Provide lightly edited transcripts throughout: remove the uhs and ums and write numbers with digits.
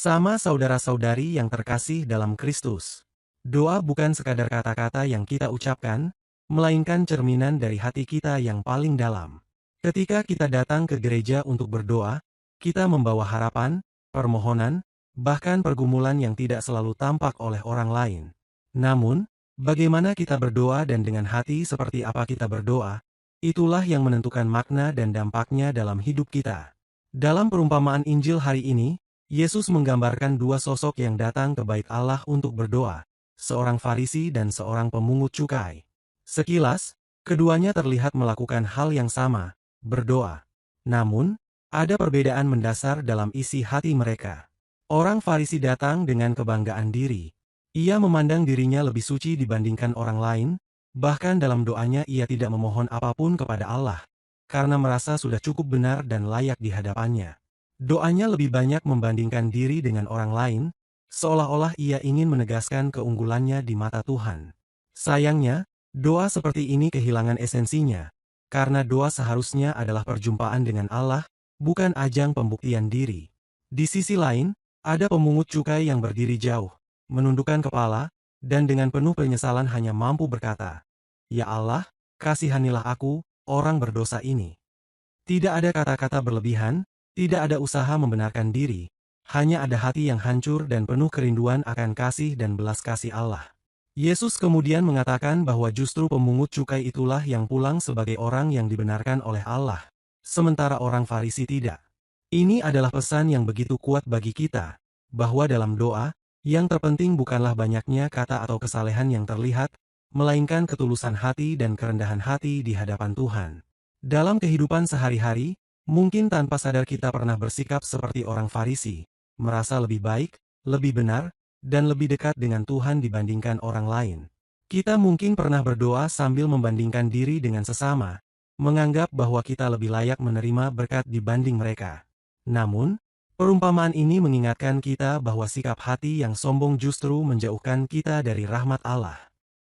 Sama saudara-saudari yang terkasih dalam Kristus. Doa bukan sekadar kata-kata yang kita ucapkan, melainkan cerminan dari hati kita yang paling dalam. Ketika kita datang ke gereja untuk berdoa, kita membawa harapan, permohonan, bahkan pergumulan yang tidak selalu tampak oleh orang lain. Namun, bagaimana kita berdoa dan dengan hati seperti apa kita berdoa, itulah yang menentukan makna dan dampaknya dalam hidup kita. Dalam perumpamaan Injil hari ini, Yesus menggambarkan dua sosok yang datang ke bait Allah untuk berdoa, seorang Farisi dan seorang pemungut cukai. Sekilas, keduanya terlihat melakukan hal yang sama, berdoa. Namun, ada perbedaan mendasar dalam isi hati mereka. Orang Farisi datang dengan kebanggaan diri. Ia memandang dirinya lebih suci dibandingkan orang lain, bahkan dalam doanya ia tidak memohon apapun kepada Allah, karena merasa sudah cukup benar dan layak di hadapannya. Doanya lebih banyak membandingkan diri dengan orang lain, seolah-olah ia ingin menegaskan keunggulannya di mata Tuhan. Sayangnya, doa seperti ini kehilangan esensinya, karena doa seharusnya adalah perjumpaan dengan Allah, bukan ajang pembuktian diri. Di sisi lain, ada pemungut cukai yang berdiri jauh, menundukkan kepala, dan dengan penuh penyesalan hanya mampu berkata, "Ya Allah, kasihanilah aku, orang berdosa ini." Tidak ada kata-kata berlebihan, tidak ada usaha membenarkan diri, hanya ada hati yang hancur dan penuh kerinduan akan kasih dan belas kasih Allah. Yesus kemudian mengatakan bahwa justru pemungut cukai itulah yang pulang sebagai orang yang dibenarkan oleh Allah, sementara orang Farisi tidak. Ini adalah pesan yang begitu kuat bagi kita, bahwa dalam doa, yang terpenting bukanlah banyaknya kata atau kesalehan yang terlihat, melainkan ketulusan hati dan kerendahan hati di hadapan Tuhan. Dalam kehidupan sehari-hari, mungkin tanpa sadar kita pernah bersikap seperti orang Farisi, merasa lebih baik, lebih benar, dan lebih dekat dengan Tuhan dibandingkan orang lain. Kita mungkin pernah berdoa sambil membandingkan diri dengan sesama, menganggap bahwa kita lebih layak menerima berkat dibanding mereka. Namun, perumpamaan ini mengingatkan kita bahwa sikap hati yang sombong justru menjauhkan kita dari rahmat Allah.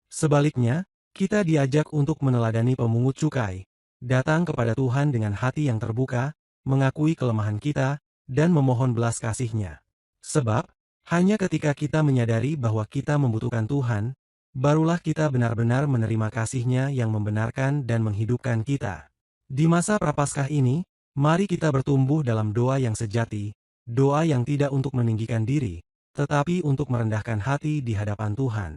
Sebaliknya, kita diajak untuk meneladani pemungut cukai, datang kepada Tuhan dengan hati yang terbuka, mengakui kelemahan kita, dan memohon belas kasih-Nya. Sebab, hanya ketika kita menyadari bahwa kita membutuhkan Tuhan, barulah kita benar-benar menerima kasih-Nya yang membenarkan dan menghidupkan kita. Di masa Prapaskah ini, mari kita bertumbuh dalam doa yang sejati, doa yang tidak untuk meninggikan diri, tetapi untuk merendahkan hati di hadapan Tuhan.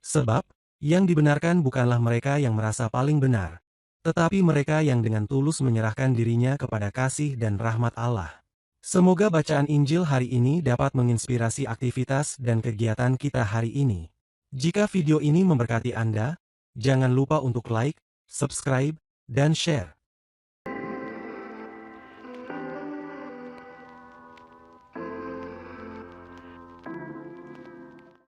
Sebab, yang dibenarkan bukanlah mereka yang merasa paling benar, tetapi mereka yang dengan tulus menyerahkan dirinya kepada kasih dan rahmat Allah. Semoga bacaan Injil hari ini dapat menginspirasi aktivitas dan kegiatan kita hari ini. Jika video ini memberkati Anda, jangan lupa untuk like, subscribe, dan share.